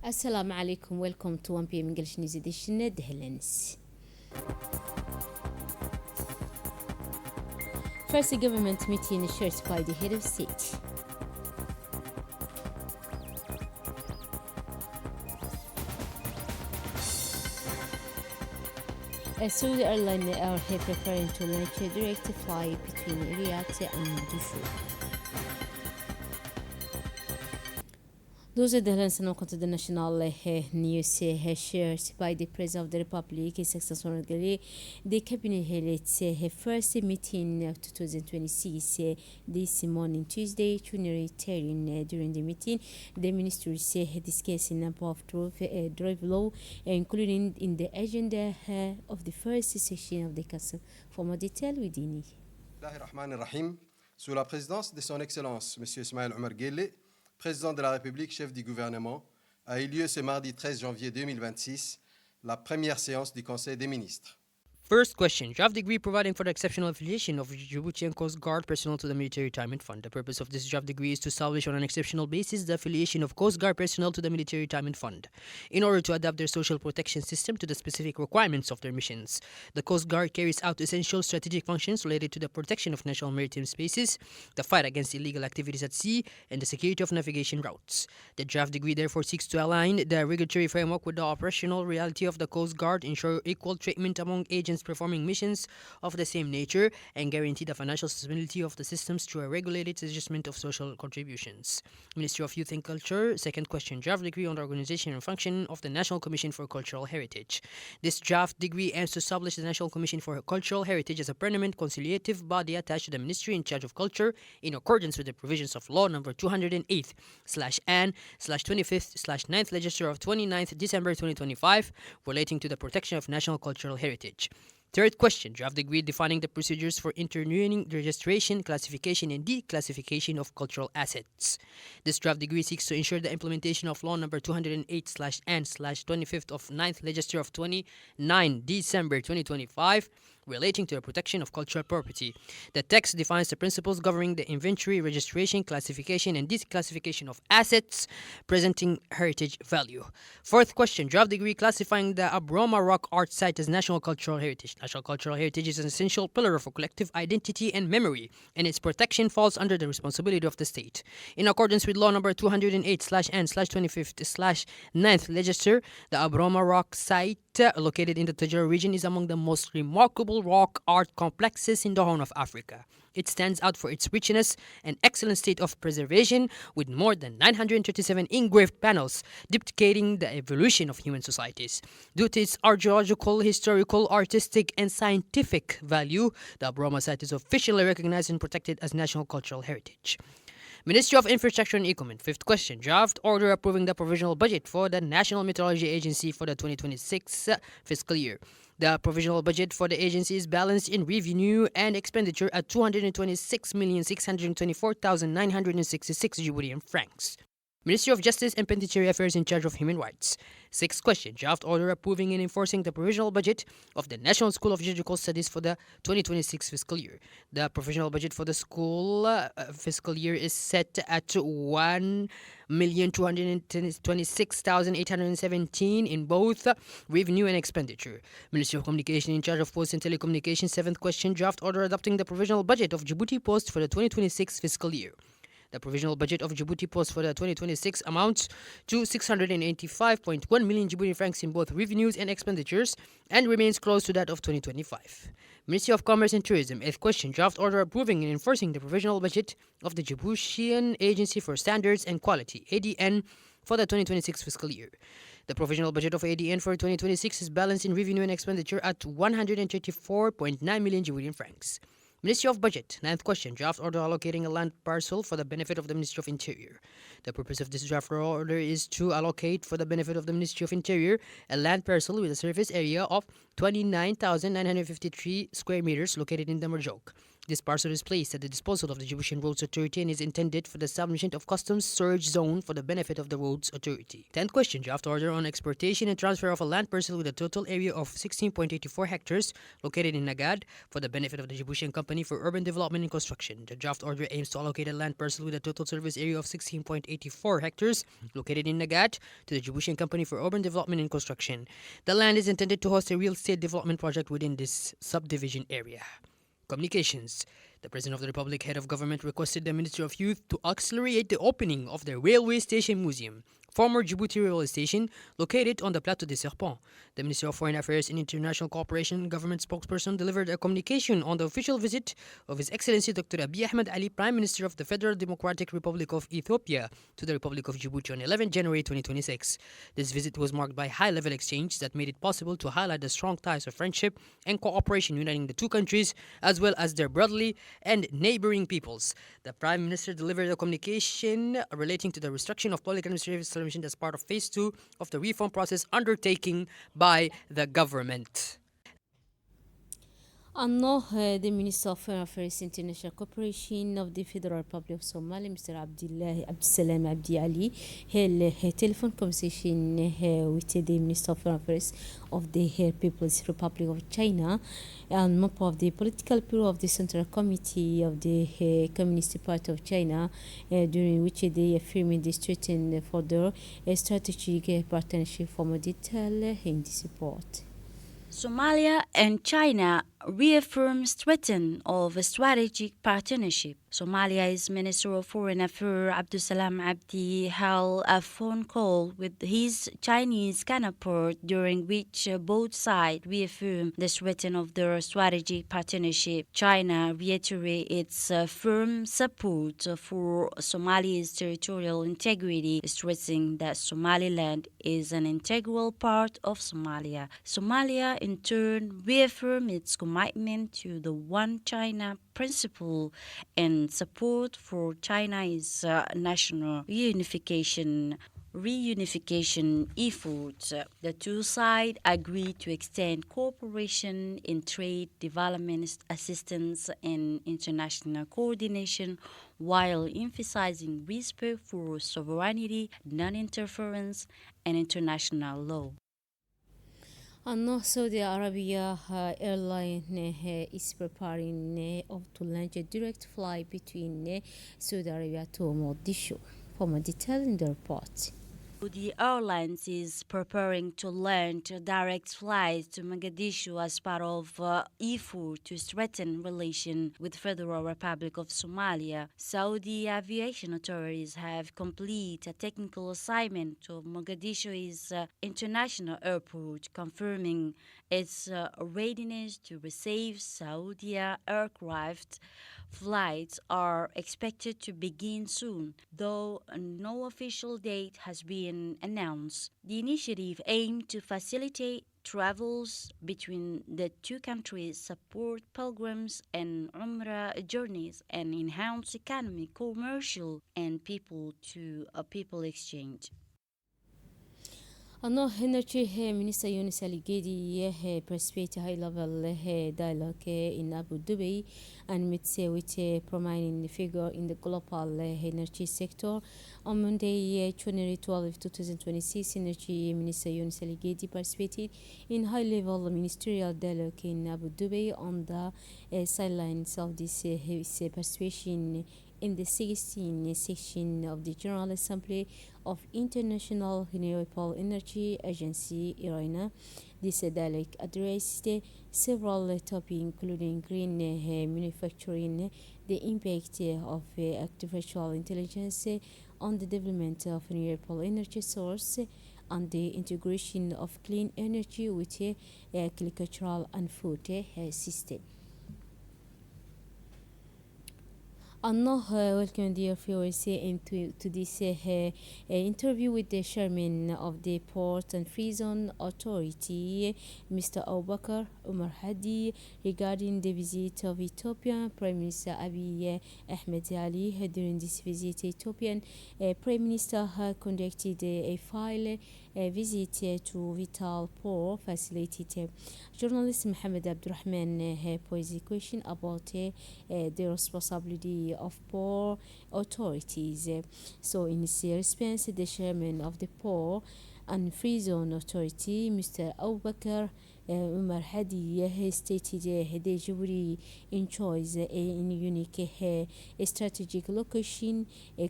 Assalamu alaikum, welcome to 1 p.m. English News Edition, The Headlines. First, the government meeting chaired by the head of state. A Saudi airline are preparing to launch a direct flight between Riyadh and Mogadishu. Those are the headlines and welcome to the national news shared by the President of the Republic, successfully the cabinet held her first meeting of 2026 this morning, Tuesday, January 13. During the meeting, the ministers discussed a number of drive law, including in the agenda of the first section of the Council. For more detail, with Dini. Bismillahirrahmanirrahim. Sous la présidence de son Excellence, M. Ismaël Omar Guelleh, Président de la République, chef du gouvernement, a eu lieu ce mardi 13 janvier 2026 la première séance du Conseil des ministres. First question. Draft degree providing for the exceptional affiliation of Djiboutian Coast Guard personnel to the Military Retirement Fund. The purpose of this draft degree is to establish on an exceptional basis the affiliation of Coast Guard personnel to the Military Retirement Fund in order to adapt their social protection system to the specific requirements of their missions. The Coast Guard carries out essential strategic functions related to the protection of national maritime spaces, the fight against illegal activities at sea, and the security of navigation routes. The draft degree therefore seeks to align the regulatory framework with the operational reality of the Coast Guard, ensure equal treatment among agents performing missions of the same nature, and guarantee the financial sustainability of the systems through a regulated adjustment of social contributions. Ministry of Youth and Culture. Second question. Draft degree on the organization and function of the National Commission for Cultural Heritage. This draft degree aims to establish the National Commission for Cultural Heritage as a permanent conciliative body attached to the Ministry in charge of culture in accordance with the provisions of Law number 208/N/25/9th Legislature of 29th December 2025 relating to the protection of national cultural heritage. Third question. Draft degree defining the procedures for intervening the registration, classification, and declassification of cultural assets. This draft degree seeks to ensure the implementation of Law number 208/N/25th of 9th Legislature of 29 December 2025 relating to the protection of cultural property. The text defines the principles governing the inventory, registration, classification, and declassification of assets presenting heritage value. Fourth question. Draft degree classifying the Abroma Rock Art Site as National Cultural Heritage. National Cultural Heritage is an essential pillar for collective identity and memory, and its protection falls under the responsibility of the state. In accordance with Law number 208/N/25/9th Legislature, the Abroma Rock Site located in the Tajara region is among the most remarkable rock art complexes in the Horn of Africa. It stands out for its richness and excellent state of preservation, with more than 937 engraved panels depicting the evolution of human societies. Due to its archaeological, historical, artistic, and scientific value, the Abroma site is officially recognized and protected as National Cultural Heritage. Ministry of Infrastructure and Equipment. Fifth question. Draft order approving the provisional budget for the National Meteorology Agency for the 2026 fiscal year. The provisional budget for the agency is balanced in revenue and expenditure at 226,624,966 Djiboutian francs. Ministry of Justice and Penitentiary Affairs in charge of human rights. Sixth question. Draft order approving and enforcing the provisional budget of the National School of Judicial Studies for the 2026 fiscal year. The provisional budget for the school fiscal year is set at 1,226,817 in both revenue and expenditure. Ministry of Communication in charge of Posts and Telecommunications. Seventh question. Draft order adopting the provisional budget of Djibouti Post for the 2026 fiscal year. The provisional budget of Djibouti Post for the 2026 amounts to 685.1 million Djiboutian francs in both revenues and expenditures and remains close to that of 2025. Ministry of Commerce and Tourism. Eighth question. Draft order approving and enforcing the provisional budget of the Djiboutian Agency for Standards and Quality, ADN, for the 2026 fiscal year. The provisional budget of ADN for 2026 is balanced in revenue and expenditure at 134.9 million Djiboutian francs. Ministry of Budget. Ninth question. Draft order allocating a land parcel for the benefit of the Ministry of Interior. The purpose of this draft order is to allocate for the benefit of the Ministry of Interior a land parcel with a surface area of 29,953 square meters located in Damarjok. This parcel is placed at the disposal of the Djiboutian Roads Authority and is intended for the establishment of customs surge zone for the benefit of the Roads Authority. 10th question, draft order on exportation and transfer of a land parcel with a total area of 16.84 hectares located in Nagad for the benefit of the Djiboutian Company for Urban Development and Construction. The draft order aims to allocate a land parcel with a total surface area of 16.84 hectares located in Nagad to the Djiboutian Company for Urban Development and Construction. The land is intended to host a real estate development project within this subdivision area. Communications. The President of the Republic, Head of Government, requested the Ministry of Youth to accelerate the opening of the Railway Station Museum, former Djibouti Railway Station, located on the Plateau des Serpents. The Ministry of Foreign Affairs and International Cooperation government spokesperson delivered a communication on the official visit of His Excellency Dr. Abiy Ahmed Ali, Prime Minister of the Federal Democratic Republic of Ethiopia, to the Republic of Djibouti on 11 January 2026. This visit was marked by high-level exchange that made it possible to highlight the strong ties of friendship and cooperation uniting the two countries, as well as their brotherly and neighboring peoples. The Prime Minister delivered a communication relating to the restriction of public administrative establishment as part of Phase 2 of the reform process undertaken by the government. The Minister of Foreign Affairs International Cooperation of the Federal Republic of Somalia, Mr. Abdulsalam Abdi Ali, held a telephone conversation with the Minister of Foreign Affairs of the People's Republic of China and member of the Political Bureau of the Central Committee of the Communist Party of China, during which they affirmed the strengthened further strategic partnership. For more detail in this report. Somalia and China reaffirm strengthening of a strategic partnership. Somalia's Minister of Foreign Affairs Abdulsalam Abdi held a phone call with his Chinese counterpart, during which both sides reaffirmed the strengthening of their strategic partnership. China reiterated its firm support for Somalia's territorial integrity, stressing that Somaliland is an integral part of Somalia. Somalia, in turn, reaffirmed its commitment to the One China principle and support for China's national reunification efforts. The two sides agreed to extend cooperation in trade, development assistance, and international coordination, while emphasizing respect for sovereignty, non-interference, and international law. Saudi Arabia airline is preparing to launch a direct flight between Saudi Arabia to Mogadishu. For more detail in the report. The Airlines is preparing to launch direct flights to Mogadishu as part of effort to strengthen relations with Federal Republic of Somalia. Saudi aviation authorities have completed a technical assignment to Mogadishu's international airport, confirming its readiness to receive Saudi aircraft. Flights are expected to begin soon, though no official date has been announced. The initiative aimed to facilitate travels between the two countries, support pilgrims and Umrah journeys, and enhance economic, commercial, and people-to-people exchange. Energy Minister Yunus Ali Gedi participated high-level dialogue in Abu Dhabi and met with a prominent figure in the global energy sector. On Monday, January 12, 2026, Energy Minister Yunus Ali Gedi participated in high-level ministerial dialogue in Abu Dhabi. On the sidelines of this participation in the 16th section of the General Assembly of International Renewable Energy Agency, IRENA. This dialogue addressed several topics, including green manufacturing, the impact of artificial intelligence on the development of renewable energy source, and the integration of clean energy with agricultural and food system. Welcome dear viewers to this interview with the chairman of the Port and Free Zone Authority, Mr. Abubakar Umar Hadi regarding the visit of Ethiopian Prime Minister Abiy Ahmed Ali. During this visit, Ethiopian Prime Minister conducted a file visit to Vital Port facilitated. Journalist Mohammed Abdurrahman posed a question about the responsibility of port authorities. So in his response, the chairman of the Port and Free Zone Authority, Mr. Abubakar Umar Hadi, stated the Djibouti enjoys a unique strategic location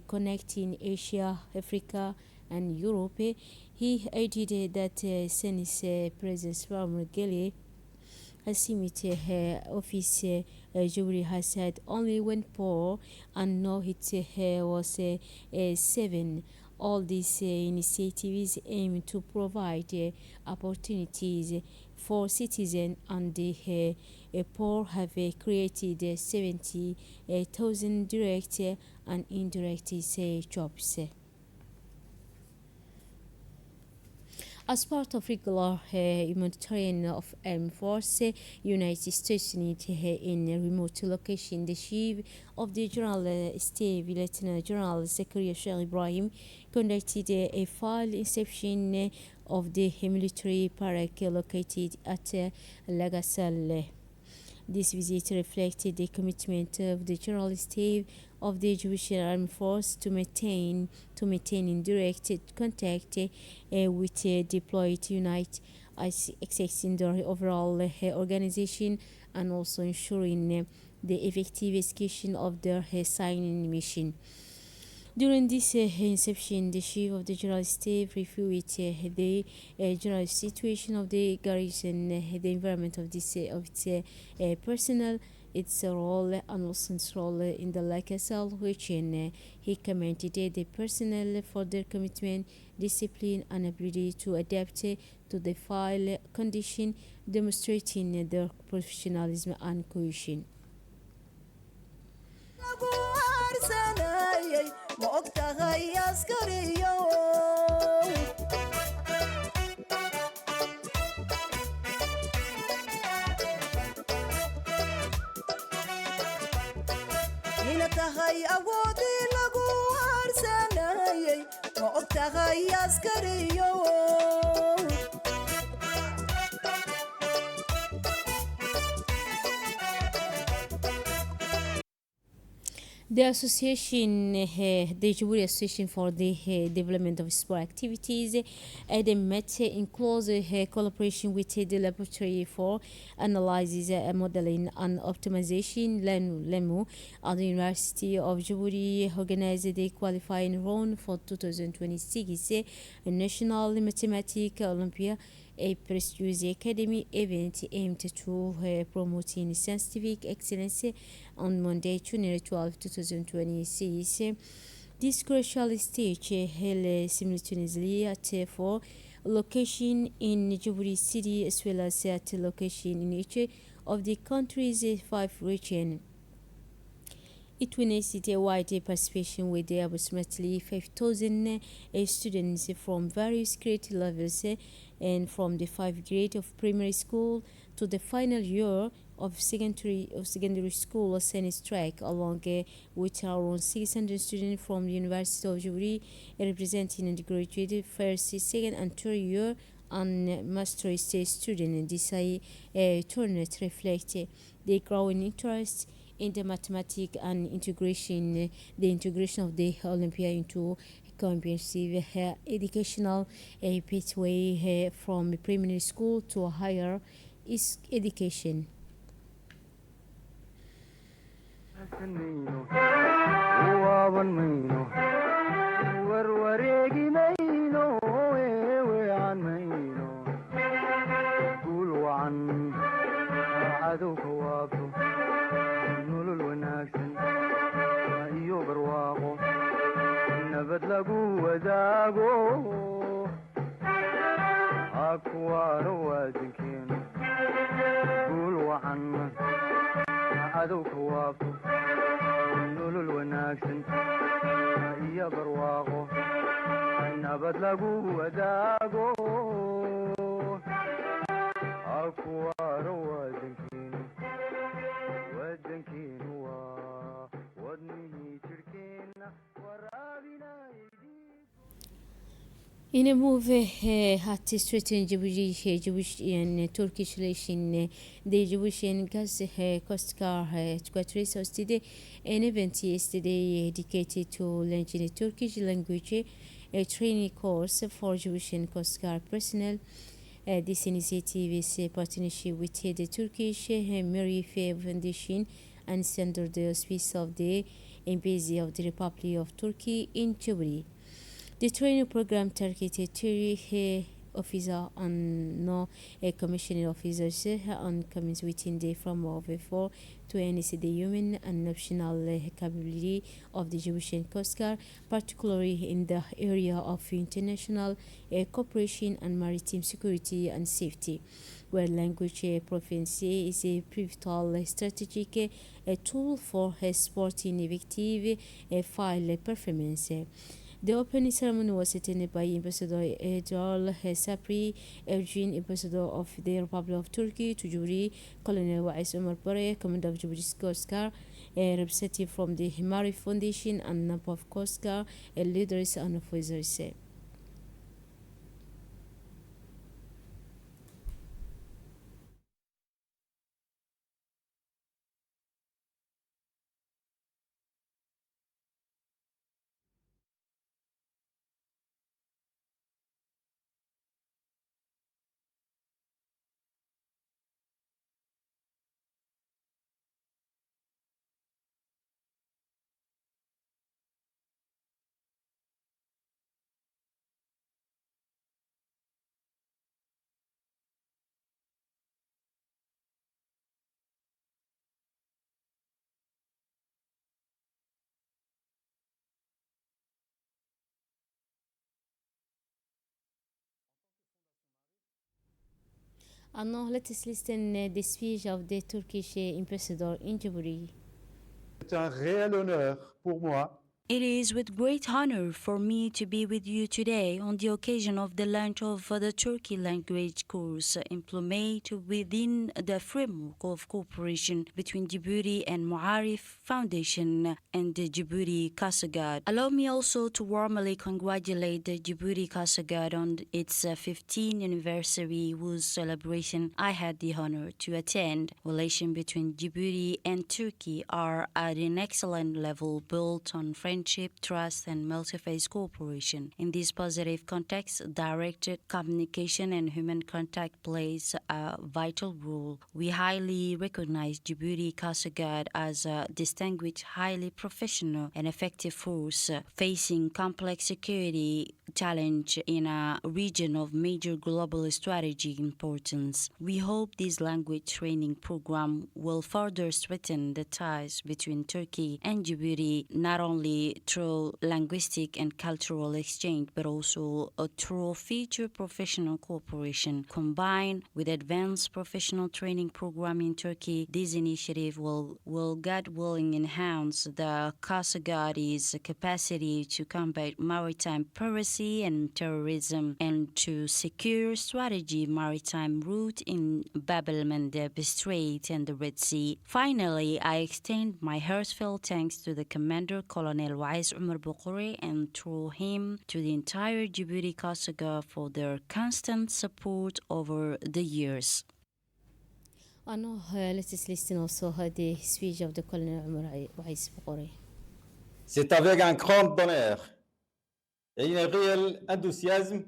connecting Asia, Africa, and Europe. He added that since President Salva Kiir Hassimit office Djibouti has had only one port and now it was 7. All these initiatives aim to provide opportunities for citizens, and the port have created 70,000 direct and indirect jobs. As part of regular humanitarian of armed force, United States Unit in a remote location, the chief of the General Staff, Lieutenant General Zakaria Sheikh Ibrahim, conducted a file inspection of the military barrack located at Lagasal. This visit reflected the commitment of the General Staff of the Egyptian Armed Force to maintain in direct contact with deployed unit, assessing their overall organization and also ensuring the effective execution of their signing mission. During this inception, the chief of the General Staff reviewed the general situation of the garrison, the environment of its personnel, its role and also its role in the Lagasal region. He commended the personnel for their commitment, discipline, and ability to adapt to the file condition, demonstrating their professionalism and cohesion. The association, the Djibouti Association for the Development of Sport Activities, they met in close collaboration with the Laboratory for Analysis, Modeling and Optimization, LEMO, at the University of Djibouti, organized the qualifying round for 2026 National Mathematics Olympia, a prestigious academy event aimed to promoting scientific excellence on Monday, June 12, 2026. This crucial stage held simultaneously at 4 locations in Djibouti City as well as at location in each of the country's 5 regions. It witnessed a wide participation with approximately 5,000 students from various grade levels and from the 5th grade of primary school to the final year of secondary school science track, along with around 600 students from the University of Djibouti representing the graduate first, second, and third year and master's students. This tournament reflects the growing interest in the mathematics and the integration of the Olympia into comprehensive educational pathway from primary school to higher education. In a move at strengthen Jewish and Turkish relation, the Jewish and Gas Coast Guard Squadron hosted an event yesterday dedicated to launching a Turkish language training course for Jewish and Coast Guard personnel. This initiative is a partnership with the Turkish Mary Fair Foundation and under the auspices of the Embassy of the Republic of Turkey in Djibouti. The training program targeted 30 officers and non-commissioned officers on comings within the framework of effort to enhance the human and optional capability of the Jewish Coast Guard, particularly in the area of international cooperation and maritime security and safety, where language proficiency is a pivotal strategic tool for supporting effective file performance. The opening ceremony was attended by Ambassador Ejal Sapri, Ergin, Ambassador of the Republic of Turkey to Djibouti, Colonel Wais Omar Bare, Commander of Djibouti Coast Guard, a representative from the Himari Foundation, and number of Coast Guard leaders and officers. And now let us listen the speech of the Turkish ambassador in Djibouti. C'est un réel honneur pour moi. It is with great honor for me to be with you today on the occasion of the launch of the Turkey language course implemented within the framework of cooperation between Djibouti and Muarif Foundation and the Djibouti Coast Guard. Allow me also to warmly congratulate the Djibouti Coast Guard on its 15th anniversary, whose celebration I had the honor to attend. Relations between Djibouti and Turkey are at an excellent level, built on friendship, trust, and multi-phase cooperation. In this positive context, directed communication and human contact plays a vital role. We highly recognize Djibouti Coast Guard as a distinguished, highly professional, and effective force facing complex security challenge in a region of major global strategic importance. We hope this language training program will further strengthen the ties between Turkey and Djibouti, not only through linguistic and cultural exchange, but also through future professional cooperation. Combined with advanced professional training program in Turkey, this initiative will God willing enhance the Coast Guard's capacity to combat maritime piracy and terrorism and to secure strategic maritime route in Bab el-Mandeb Strait and the Red Sea. Finally, I extend my heartfelt thanks to the Commander Colonel Wais Omar Bokhori and through him to the entire Djibouti Coast Guard for their constant support over the years. And now let us listen also the speech of the Colonel Omar Wais Bokhori. C'est avec un grand bonheur et un réel enthousiasme.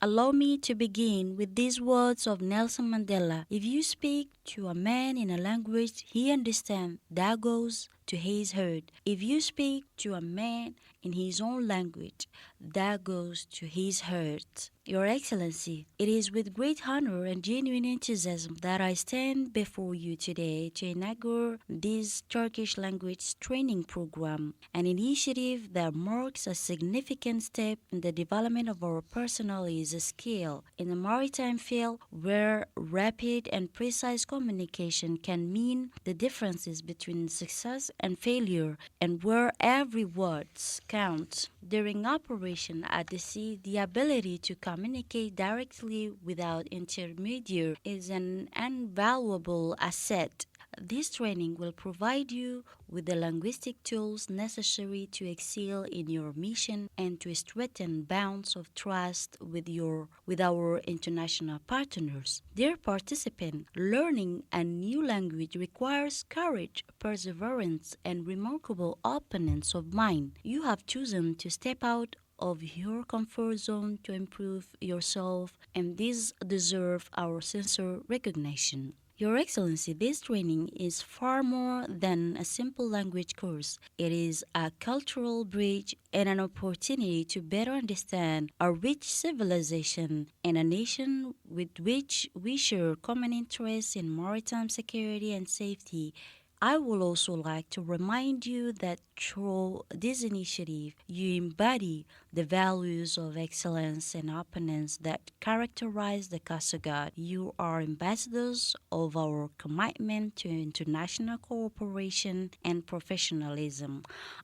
Allow me to begin with these words of Nelson Mandela. If you speak to a man in a language he understands, that goes to his heart. If you speak to a man in his own language, that goes to his heart. Your Excellency, it is with great honor and genuine enthusiasm that I stand before you today to inaugurate this Turkish language training program, an initiative that marks a significant step in the development of our personnel skill in the maritime field, where rapid and precise communication can mean the differences between success and failure, and where every word account. During operation at the sea, the ability to communicate directly without intermediary is an invaluable asset. This training will provide you with the linguistic tools necessary to excel in your mission and to strengthen bonds of trust with our international partners. Dear participant, learning a new language requires courage, perseverance, and remarkable openness of mind. You have chosen to step out of your comfort zone to improve yourself, and these deserve our sincere recognition. Your Excellency, this training is far more than a simple language course. It is a cultural bridge and an opportunity to better understand our rich civilization and a nation with which we share common interests in maritime security and safety. I would also like to remind you that through this initiative, you embody the values of excellence and openness that characterize the Coast Guard. You are ambassadors of our commitment to international cooperation and professionalism.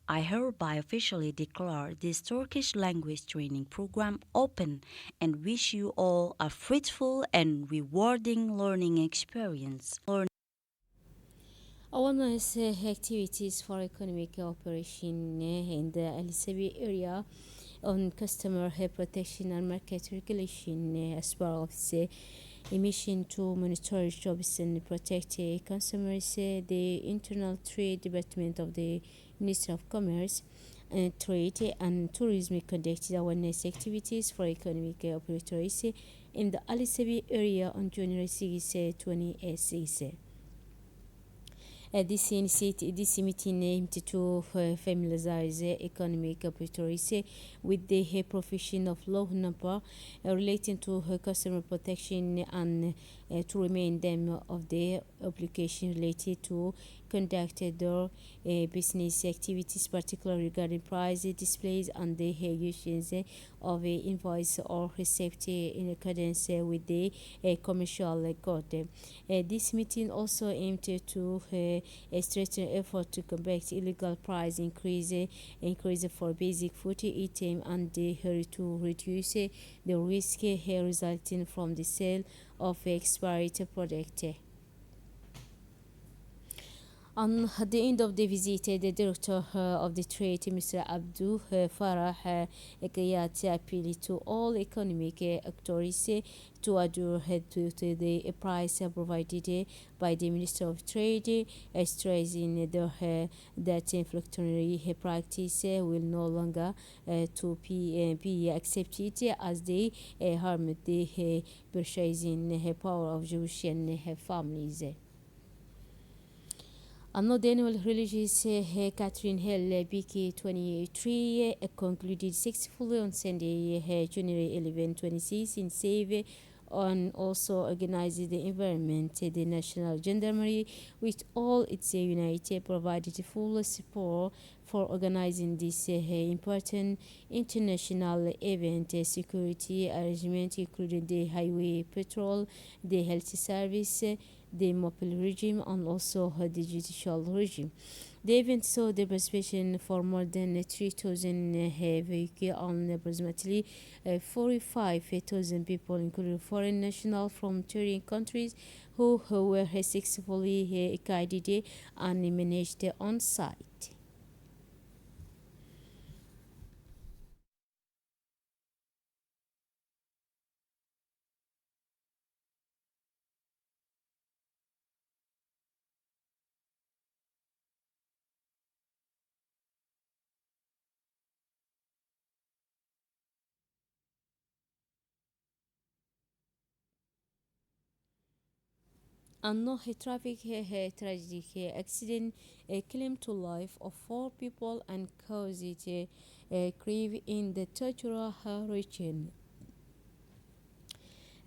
I hereby officially declare this Turkish language training program open and wish you all a fruitful and rewarding learning experience. Awareness activities for economic cooperation in the LCB area on customer protection and market regulation as part of the mission to monitor jobs and protect consumers. The Internal Trade Department of the Ministry of Commerce, Trade and Tourism conducted awareness activities for economic operators in the LCB area on January 6, 2026. This meeting aimed to familiarize economic operators with the profession of law number relating to customer protection and to remind them of the obligation related to conduct their business activities, particularly regarding price displays and the issuance of invoice or receipt in accordance with the commercial code. This meeting also aimed to strengthen effort to combat illegal price increase for basic food item and to reduce the risk resulting from the sale of expired product. On the end of the visit, the director of the trade, Mr. Abdul Farah Gayat, appealed to all economic actors to adhere to the price provided by the Minister of Trade, stressing that inflationary practice will no longer to be accepted as they harm the purchasing power of Jewish families. Another annual religious Catherine Hill BK 23 concluded successfully on Sunday, January 11, 26 in Save and also organized the environment. The National Gendarmerie, with all its units, provided full support for organizing this important international event. Security arrangements including the highway patrol, the health service, the mobile regime, and also the judicial regime. The event saw the participation for more than 3,000 vehicles and approximately 45,000 people, including foreign nationals from 13 countries who were successfully guided and managed on site. And no traffic tragic accident claimed to life of 4 people and caused grief in the Tajura region.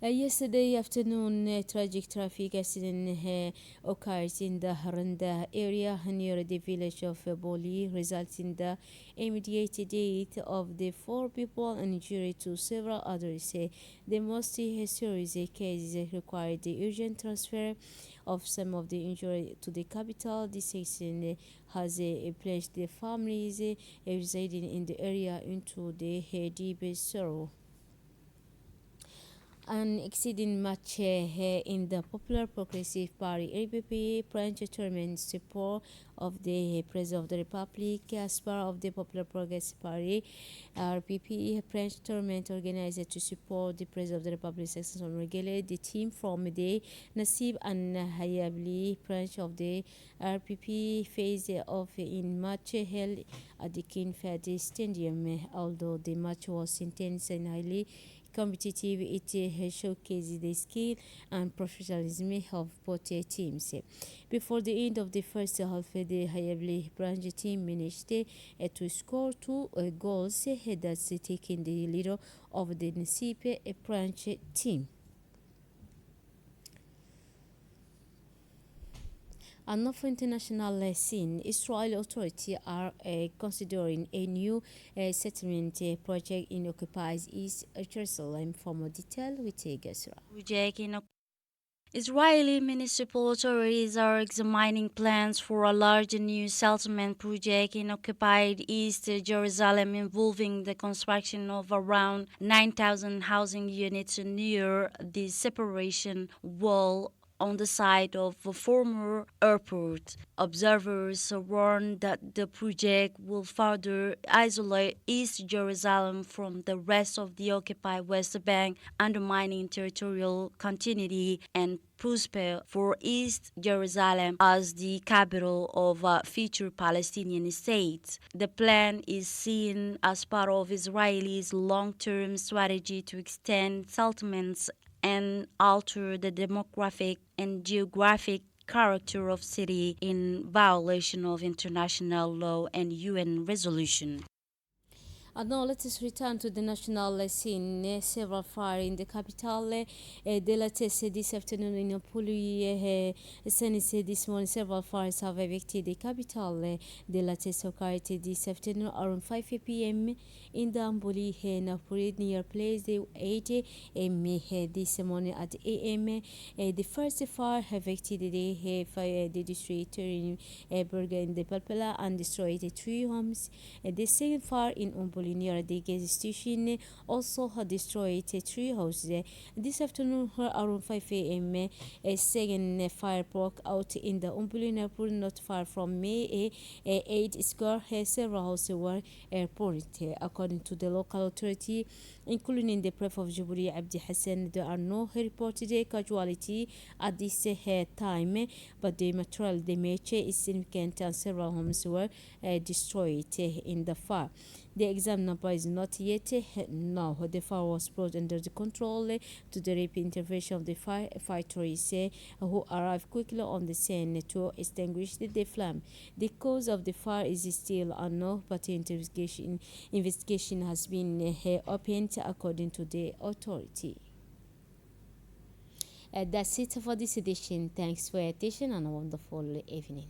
Yesterday afternoon, tragic traffic accident occurred in the Haranda area near the village of Boli, resulting in the immediate death of the 4 people and injury to several others. The most serious cases required the urgent transfer of some of the injured to the capital. This accident has plunged the families residing in the area into the deep sorrow. An exceeding match in the popular Progressive Party (APP) branch determined support of the President of the Republic as part of the Popular Progressive Party (RPP) branch tournament organized to support the President of the Republic successor Regale. The team from the Nasib and Hayabli branch of the RPP faced off in match held at the King Fahd Stadium. Although the match was intense and highly competitive, it showcased the skill and professionalism of both teams. Before the end of the first half, the Hayabli branch team managed to score 2 goals, thus taking the lead of the Nasib branch team. Another international scene, Israeli authorities are considering a new settlement project in occupied East Jerusalem. For more detail, we take Gasra. Israeli municipal authorities are examining plans for a large new settlement project in occupied East Jerusalem involving the construction of around 9,000 housing units near the separation wall on the site of a former airport. Observers warn that the project will further isolate East Jerusalem from the rest of the occupied West Bank, undermining territorial continuity and prosper for East Jerusalem as the capital of a future Palestinian state. The plan is seen as part of Israel's long-term strategy to extend settlements and alter the demographic and geographic character of city in violation of international law and UN resolution. And now let us return to the national scene. Several fires in the capital. The latest this afternoon in Puli, Senate this morning, several fires have affected the capital. The latest occurred this afternoon around 5 p.m. in the Ambuli, Napoli, near place 8 a.m. This morning at a.m. The first fire affected the district in Berga in the Palpela and destroyed 3 homes. The second fire in Umbuli near the gas station also had destroyed 3 houses. This afternoon around 5 a.m. a second fire broke out in the Umbuli neighborhood not far from May 8 Square. Several houses were reported. According to the local authority, including the Prefect of Jubilee Abdi Hassan, there are no reported casualties at this time, but the material damage is significant and several homes were destroyed in the fire. The exact number is not yet known. The fire was brought under the control to the rapid intervention of the firefighters who arrived quickly on the scene to extinguish the flame. The cause of the fire is still unknown, but the investigation has been opened according to the authority. That's it for this edition. Thanks for your attention and a wonderful evening.